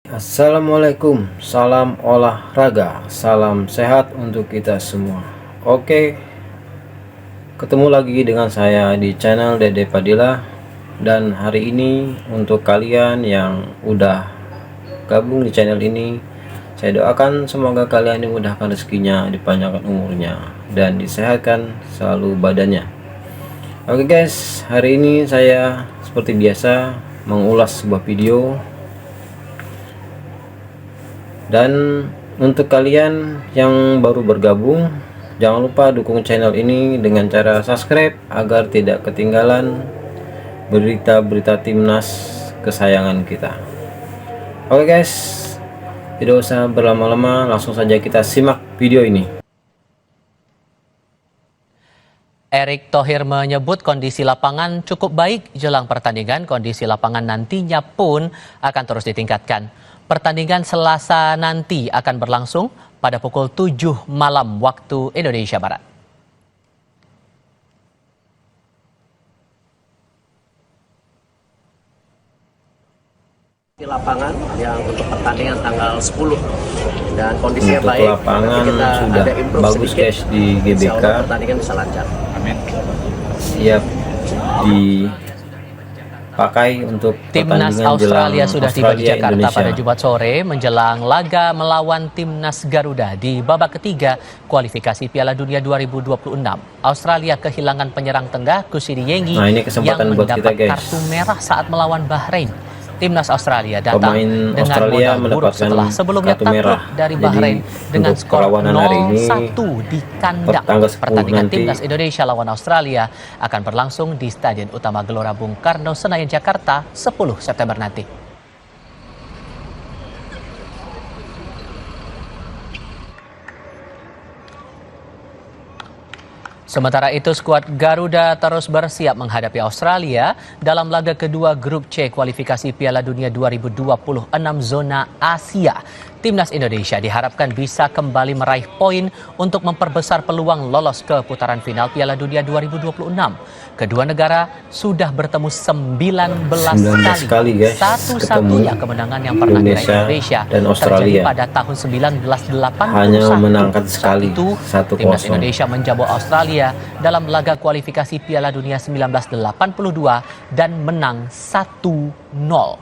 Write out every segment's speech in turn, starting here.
Assalamualaikum, salam olahraga, salam sehat untuk kita semua. Oke, ketemu lagi dengan saya di channel Dede Padilla. Dan hari ini untuk kalian yang udah gabung di channel ini, saya doakan semoga kalian dimudahkan rezekinya, dipanjangkan umurnya, dan disehatkan selalu badannya. Oke guys, hari ini saya seperti biasa mengulas sebuah video. Dan untuk kalian yang baru bergabung, jangan lupa dukung channel ini dengan cara subscribe agar tidak ketinggalan berita-berita timnas kesayangan kita. Oke guys, tidak usah berlama-lama, langsung saja kita simak video ini. Erick Thohir menyebut kondisi lapangan cukup baik jelang pertandingan. Kondisi lapangan nantinya pun akan terus ditingkatkan. Pertandingan Selasa nanti akan berlangsung pada pukul 7 malam waktu Indonesia Barat. Di lapangan yang untuk pertandingan tanggal 10 dan kondisinya untuk baik. lapangan kita sudah ada improve bagus sedikit, guys di GBK, pertandingan bisa lancar. Amin. Siap dipakai untuk Timnas pertandingan Australia sudah tiba di Jakarta Indonesia pada Jumat sore menjelang laga melawan Timnas Garuda di babak ketiga kualifikasi Piala Dunia 2026. Australia kehilangan penyerang tengah Kusidi Yengi yang mendapat kartu merah saat melawan Bahrain. Timnas Australia datang dengan modal buruk setelah sebelumnya takluk dari Bahrain dengan skor 0-1 di kandang. Pertandingan Timnas Indonesia lawan Australia akan berlangsung di Stadion Utama Gelora Bung Karno, Senayan, Jakarta 10 September nanti. Sementara itu, skuad Garuda terus bersiap menghadapi Australia dalam laga kedua Grup C kualifikasi Piala Dunia 2026 zona Asia. Timnas Indonesia diharapkan bisa kembali meraih poin untuk memperbesar peluang lolos ke putaran final Piala Dunia 2026. Kedua negara sudah bertemu 19 kali. Satu-satunya kemenangan yang pernah diraih Indonesia dan Australia terjadi pada tahun 1981. Hanya menangkan sekali, itu Timnas Indonesia menjamu Australia dalam laga kualifikasi Piala Dunia 1982 dan menang 1-0.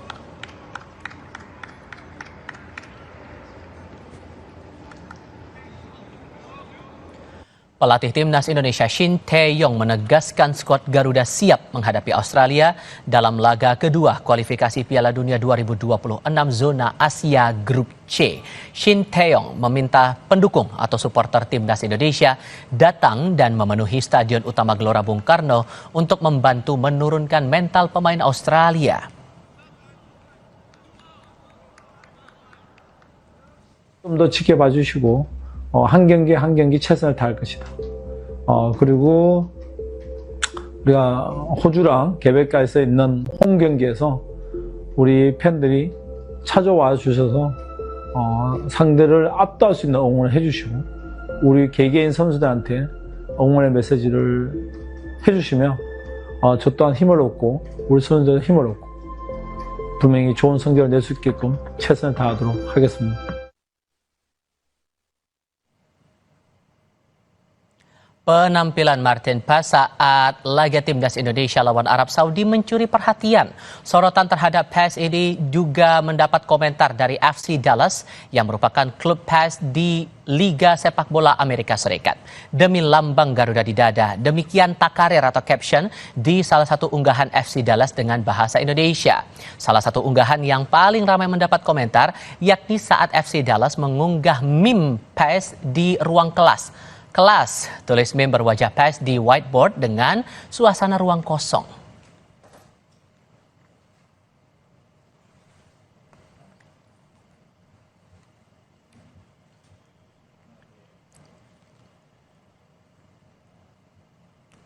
Pelatih Timnas Indonesia Shin Tae-yong menegaskan skuad Garuda siap menghadapi Australia dalam laga kedua kualifikasi Piala Dunia 2026 zona Asia Grup C. Shin Tae-yong meminta pendukung atau supporter Timnas Indonesia datang dan memenuhi Stadion Utama Gelora Bung Karno untuk membantu menurunkan mental pemain Australia. 좀 더 지켜봐 주시고 한 경기 한 경기 최선을 다할 것이다. 그리고 우리가 호주랑 개백가에서 있는 홈 경기에서 우리 팬들이 찾아와 주셔서 상대를 압도할 수 있는 응원을 해주시고 우리 개개인 선수들한테 응원의 메시지를 해주시면 저 또한 힘을 얻고 우리 선수들 힘을 얻고 분명히 좋은 성적을 낼 수 있게끔 최선을 다하도록 하겠습니다. Penampilan Martin Paes saat laga Timnas Indonesia lawan Arab Saudi mencuri perhatian. Sorotan terhadap Paes ini juga mendapat komentar dari FC Dallas yang merupakan klub Paes di Liga Sepak Bola Amerika Serikat. Demi lambang Garuda di dada, demikian takarir atau caption di salah satu unggahan FC Dallas dengan bahasa Indonesia. Salah satu unggahan yang paling ramai mendapat komentar yakni saat FC Dallas mengunggah meme Paes di ruang kelas. Tulis meme berwajah Paes di whiteboard dengan suasana ruang kosong.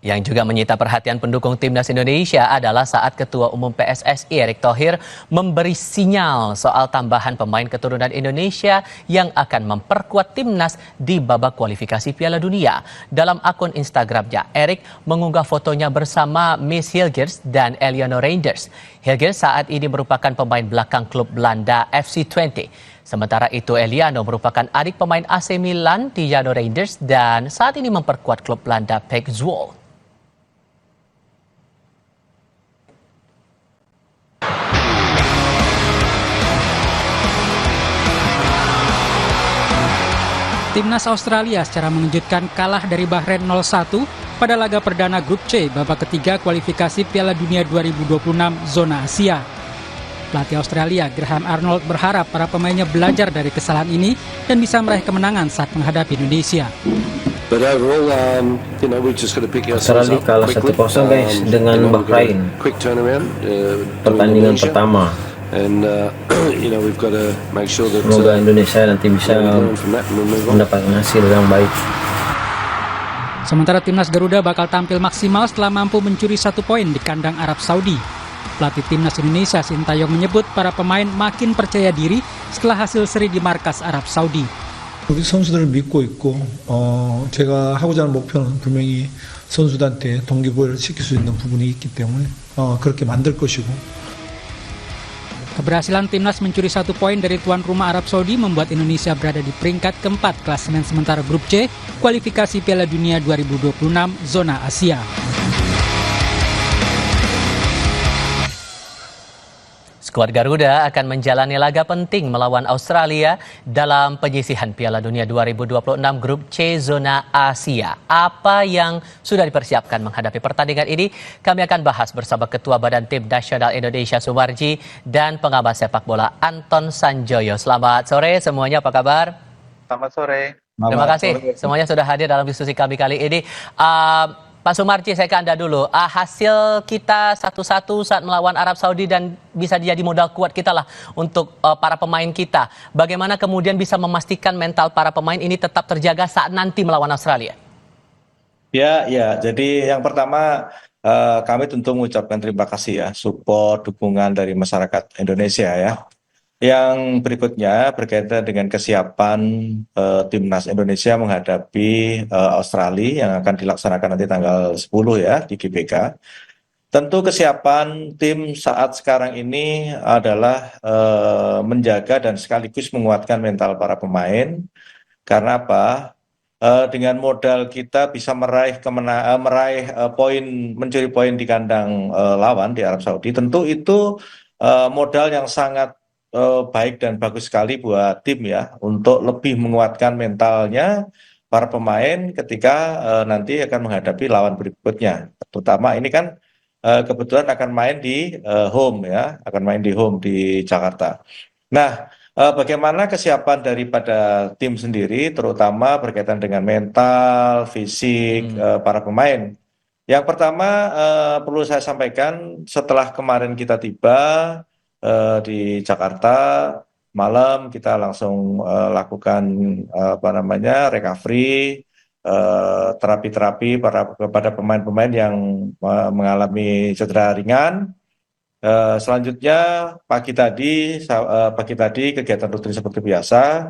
Yang juga menyita perhatian pendukung timnas Indonesia adalah saat Ketua Umum PSSI Erick Thohir memberi sinyal soal tambahan pemain keturunan Indonesia yang akan memperkuat timnas di babak kualifikasi Piala Dunia. Dalam akun Instagramnya, Erick mengunggah fotonya bersama Miss Hilgers dan Eleanor Reinders. Hilgers saat ini merupakan pemain belakang klub Belanda FC Twente. Sementara itu Eliano merupakan adik pemain AC Milan Tijano Reinders dan saat ini memperkuat klub Belanda PEC Zwolle. Timnas Australia secara mengejutkan kalah dari Bahrain 0-1 pada laga perdana Grup C babak ketiga kualifikasi Piala Dunia 2026 zona Asia. Pelatih Australia Graham Arnold berharap para pemainnya belajar dari kesalahan ini dan bisa meraih kemenangan saat menghadapi Indonesia. Australia kalah 1-0 guys dengan Bahrain. Pertandingan pertama. Semoga Indonesia nanti bisa mendapatkan hasil yang baik. Sementara timnas Garuda bakal tampil maksimal setelah mampu mencuri 1 poin di kandang Arab Saudi. Pelatih timnas Indonesia Sintayong menyebut para pemain makin percaya diri setelah hasil seri di markas Arab Saudi. 우리 선수들을 믿고 있고 제가 하고자 하는 목표는 분명히 선수들한테 동기부여를 시킬 수 있는 부분이 있기 때문에 그렇게 만들 것이고. Keberhasilan timnas mencuri 1 poin dari tuan rumah Arab Saudi membuat Indonesia berada di peringkat keempat klasemen sementara Grup C kualifikasi Piala Dunia 2026 zona Asia. Skuad Garuda akan menjalani laga penting melawan Australia dalam penyisihan Piala Dunia 2026 Grup C Zona Asia. Apa yang sudah dipersiapkan menghadapi pertandingan ini? Kami akan bahas bersama Ketua Badan Tim Nasional Indonesia Sumarji dan pengamat sepak bola Anton Sanjoyo. Selamat sore semuanya, apa kabar? Selamat sore. Terima kasih semuanya sudah hadir dalam diskusi kami kali ini. Pak Sumarji, saya ke Anda dulu. Hasil kita 1-1 saat melawan Arab Saudi dan bisa jadi modal kuat kita lah untuk para pemain kita. Bagaimana kemudian bisa memastikan mental para pemain ini tetap terjaga saat nanti melawan Australia? Ya, jadi yang pertama kami tentu mengucapkan terima kasih ya, support, dukungan dari masyarakat Indonesia ya. Yang berikutnya berkaitan dengan kesiapan timnas Indonesia menghadapi Australia yang akan dilaksanakan nanti tanggal 10 ya di GBK. Tentu kesiapan tim saat sekarang ini adalah menjaga dan sekaligus menguatkan mental para pemain. Karena apa? Dengan modal kita bisa meraih poin, mencuri poin di kandang lawan di Arab Saudi. Tentu itu modal yang sangat baik dan bagus sekali buat tim ya untuk lebih menguatkan mentalnya para pemain ketika nanti akan menghadapi lawan berikutnya. Terutama ini kan kebetulan akan main di home ya, akan main di home di Jakarta. Nah, bagaimana kesiapan daripada tim sendiri terutama berkaitan dengan mental, fisik para pemain. Yang pertama perlu saya sampaikan setelah kemarin kita tiba di Jakarta malam kita langsung lakukan recovery, terapi-terapi kepada pemain-pemain yang mengalami cedera ringan. Selanjutnya pagi tadi kegiatan rutin seperti biasa.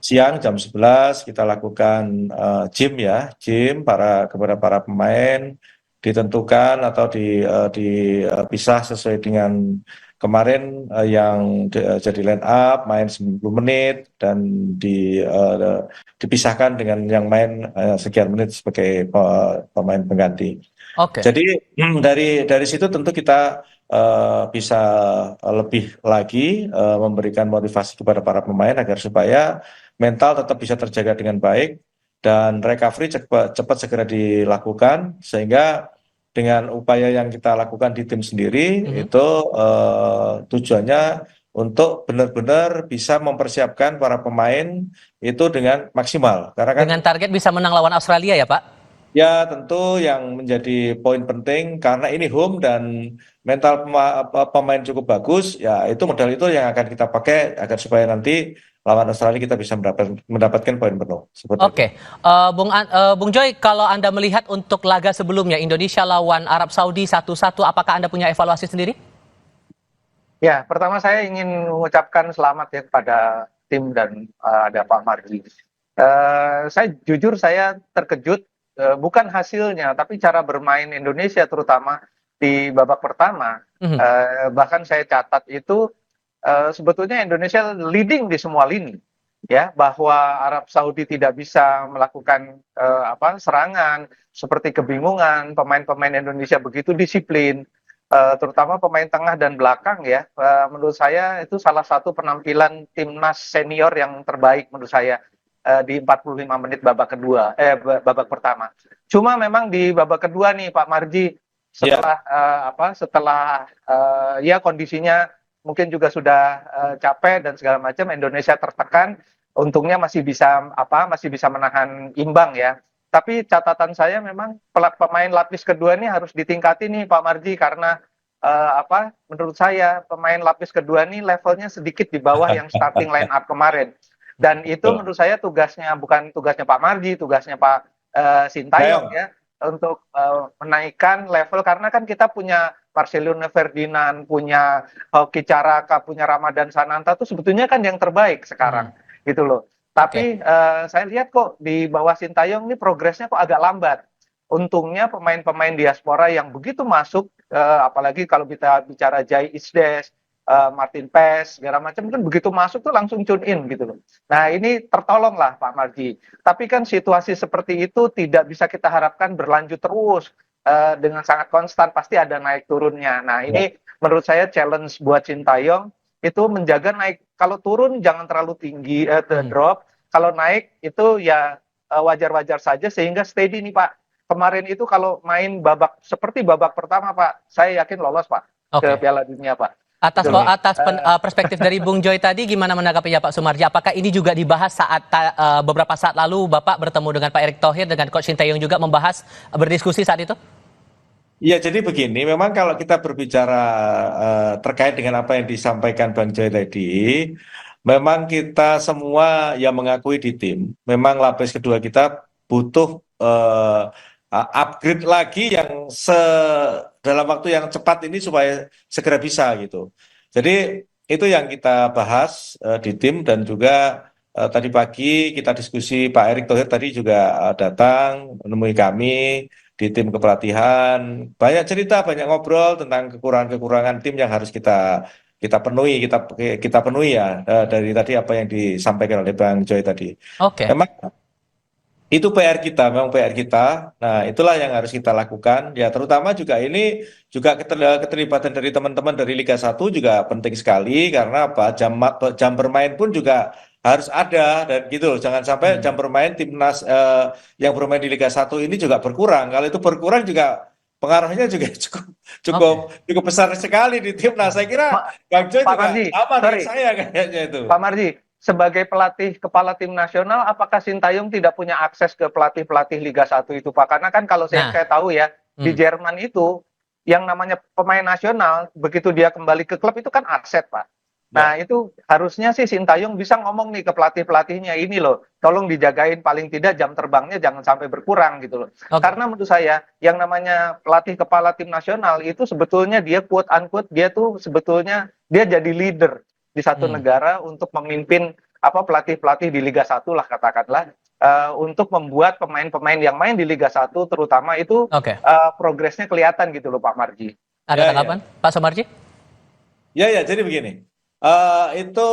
Siang jam 11 kita lakukan gym kepada para pemain, ditentukan atau dipisah sesuai dengan kemarin yang jadi line up main 90 menit dan dipisahkan dengan yang main sekian menit sebagai pemain pengganti. Oke. Jadi dari situ tentu kita bisa lebih lagi memberikan motivasi kepada para pemain agar supaya mental tetap bisa terjaga dengan baik dan recovery cepat segera dilakukan sehingga dengan upaya yang kita lakukan di tim sendiri itu tujuannya untuk benar-benar bisa mempersiapkan para pemain itu dengan maksimal. Karena kan dengan target bisa menang lawan Australia ya Pak? Ya, tentu yang menjadi poin penting karena ini home dan mental pemain cukup bagus, ya itu modal itu yang akan kita pakai agar supaya nanti lawan Australia kita bisa mendapatkan poin penuh. Seperti itu. Oke, Bung Joy, kalau Anda melihat untuk laga sebelumnya Indonesia lawan Arab Saudi 1-1, apakah Anda punya evaluasi sendiri? Ya, pertama saya ingin mengucapkan selamat ya kepada tim dan ada Pak Marji. Saya jujur saya terkejut bukan hasilnya, tapi cara bermain Indonesia terutama di babak pertama. Mhm. Bahkan saya catat itu sebetulnya Indonesia leading di semua lini, ya, bahwa Arab Saudi tidak bisa melakukan serangan, seperti kebingungan, pemain-pemain Indonesia begitu disiplin. Terutama pemain tengah dan belakang ya, menurut saya itu salah satu penampilan timnas senior yang terbaik menurut saya di 45 menit babak pertama. Cuma memang di babak kedua nih Pak Marji Ya, setelah ya kondisinya mungkin juga sudah capek dan segala macam, Indonesia tertekan, untungnya masih bisa menahan imbang ya. Tapi catatan saya memang pemain lapis kedua ini harus ditingkati nih Pak Marji karena menurut saya pemain lapis kedua ini levelnya sedikit di bawah yang starting line up kemarin. Dan itu betul. menurut saya bukan tugasnya Pak Marji, tugasnya Pak Sintayong Tayong. ya untuk menaikkan level karena kan kita punya Marcelino Ferdinand, punya Hoki Caraka, punya Ramadan Sananta tuh sebetulnya kan yang terbaik sekarang gitu loh. Tapi saya lihat kok di bawah Sintayong ini progresnya kok agak lambat. Untungnya pemain-pemain diaspora yang begitu masuk, apalagi kalau kita bicara Jai Isdes, Martin Pes, segala macam kan begitu masuk tuh langsung tune in gitu loh. Nah ini tertolong lah Pak Marji. Tapi kan situasi seperti itu tidak bisa kita harapkan berlanjut terus dengan sangat konstan, pasti ada naik turunnya. Nah ini menurut saya challenge buat Sintayong itu menjaga naik. Kalau turun jangan terlalu tinggi, drop. Kalau naik itu ya wajar-wajar saja sehingga steady nih Pak. Kemarin itu kalau main seperti babak pertama Pak, saya yakin lolos Pak ke Oke. Piala Dunia Pak. Atas Gitu loh. perspektif dari Bung Joy tadi, gimana menanggapinya Pak Sumarji? Apakah ini juga dibahas saat beberapa saat lalu Bapak bertemu dengan Pak Erick Thohir dengan Coach Sintayong juga membahas berdiskusi saat itu? Ya, jadi begini, memang kalau kita berbicara terkait dengan apa yang disampaikan Bang Joy tadi, memang kita semua yang mengakui di tim, memang lapis kedua kita butuh upgrade lagi yang dalam waktu yang cepat ini supaya segera bisa gitu. Jadi itu yang kita bahas di tim dan juga tadi pagi kita diskusi Pak Erick Thohir tadi juga datang menemui kami di tim kepelatihan, banyak cerita, banyak ngobrol tentang kekurangan-kekurangan tim yang harus kita penuhi, kita penuhi ya dari tadi apa yang disampaikan oleh Bang Joy tadi. Oke. Memang itu PR kita, memang PR kita. Nah, itulah yang harus kita lakukan. Ya, terutama juga ini juga keterlibatan dari teman-teman dari Liga 1 juga penting sekali karena apa? Jam bermain pun juga harus ada dan gitu loh. Jangan sampai jam bermain timnas yang bermain di Liga 1 ini juga berkurang. Kalau itu berkurang juga pengaruhnya juga cukup besar sekali di timnas. Saya kira Bang Joy Pak juga Marji, sama dengan sorry. saya kayaknya itu. Pak Marji, sebagai pelatih kepala tim nasional, apakah Sintayong tidak punya akses ke pelatih-pelatih Liga 1 itu, Pak? Karena kan kalau Nah. saya tahu ya, di Jerman itu, yang namanya pemain nasional, begitu dia kembali ke klub itu kan aset, Pak. Nah, itu harusnya sih Sintayong bisa ngomong nih ke pelatih-pelatihnya, ini loh, tolong dijagain paling tidak jam terbangnya jangan sampai berkurang gitu loh. Oke. Karena menurut saya, yang namanya pelatih kepala tim nasional itu sebetulnya dia quote-unquote, dia tuh sebetulnya dia jadi leader di satu negara untuk memimpin pelatih-pelatih di Liga 1 lah katakanlah untuk membuat pemain-pemain yang main di Liga 1 terutama itu Oke. progresnya kelihatan gitu loh Pak Marji. Ada Ya, tanggapan, Pak Sumarji? Ya, jadi begini. Itu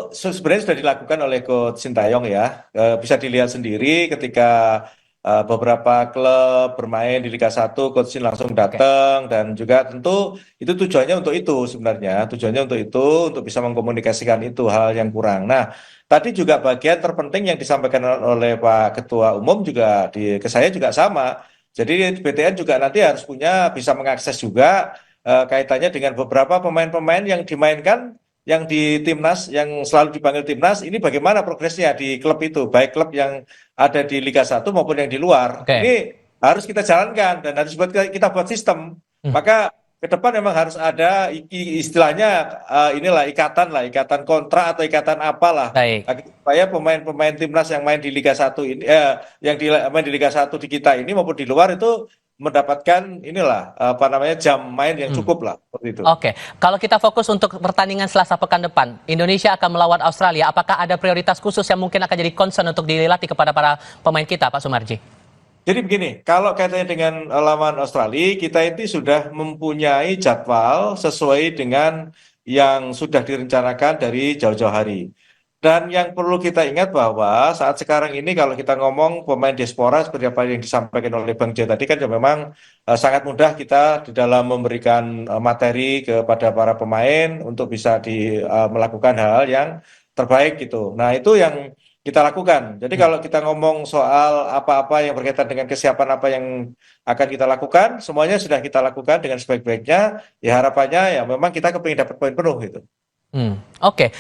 sebenarnya sudah dilakukan oleh Coach Sintayong ya. Bisa dilihat sendiri ketika beberapa klub bermain di Liga 1, Coach Shin langsung datang dan juga tentu itu tujuannya untuk itu sebenarnya. Tujuannya untuk itu, untuk bisa mengkomunikasikan itu hal yang kurang. Nah, tadi juga bagian terpenting yang disampaikan oleh Pak Ketua Umum juga ke saya juga sama. Jadi BTN juga nanti harus bisa mengakses juga kaitannya dengan beberapa pemain-pemain yang dimainkan yang di timnas, yang selalu dipanggil timnas, ini bagaimana progresnya di klub itu, baik klub yang ada di Liga 1 maupun yang di luar. Oke. Ini harus kita jalankan dan harus kita buat sistem. Maka ke depan memang harus ada istilahnya ikatan kontrak atau ikatan apalah. Baik. Supaya pemain-pemain timnas yang main di Liga 1 ini main di Liga 1 di kita ini maupun di luar itu mendapatkan jam main yang cukup lah seperti itu. Oke, kalau kita fokus untuk pertandingan Selasa pekan depan, Indonesia akan melawan Australia. Apakah ada prioritas khusus yang mungkin akan jadi concern untuk dilatih kepada para pemain kita, Pak Sumarji? Jadi begini, kalau kaitannya dengan lawan Australia, kita ini sudah mempunyai jadwal sesuai dengan yang sudah direncanakan dari jauh-jauh hari. Dan yang perlu kita ingat bahwa saat sekarang ini kalau kita ngomong pemain diaspora seperti apa yang disampaikan oleh Bang J tadi kan ya memang sangat mudah kita di dalam memberikan materi kepada para pemain untuk bisa melakukan hal-hal yang terbaik gitu. Nah itu yang kita lakukan. Jadi kalau kita ngomong soal apa-apa yang berkaitan dengan kesiapan apa yang akan kita lakukan, semuanya sudah kita lakukan dengan sebaik-baiknya. Ya harapannya ya memang kita kepingin dapat poin penuh gitu. Oke.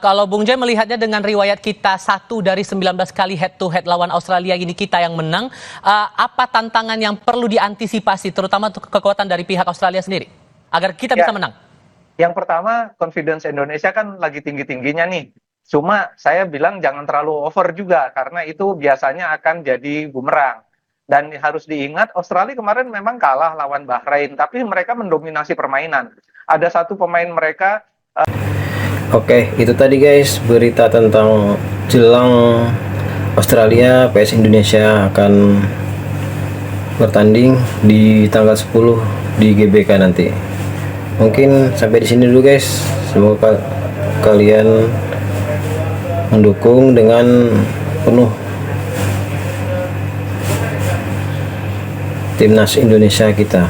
Kalau Bung Joy melihatnya dengan riwayat kita 1 dari 19 kali head to head lawan Australia ini kita yang menang, apa tantangan yang perlu diantisipasi terutama untuk kekuatan dari pihak Australia sendiri agar kita bisa menang? Yang pertama, confidence Indonesia kan lagi tinggi-tingginya nih. Cuma saya bilang jangan terlalu over juga karena itu biasanya akan jadi bumerang. Dan harus diingat Australia kemarin memang kalah lawan Bahrain, tapi mereka mendominasi permainan. Ada satu pemain mereka. Oke, itu tadi guys berita tentang jelang Australia PS Indonesia akan bertanding di tanggal 10 di GBK nanti. Mungkin sampai di sini dulu guys. Semoga kalian mendukung dengan penuh timnas Indonesia kita.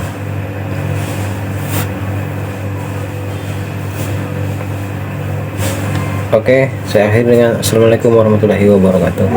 Oke, saya akhiri dengan Assalamualaikum warahmatullahi wabarakatuh.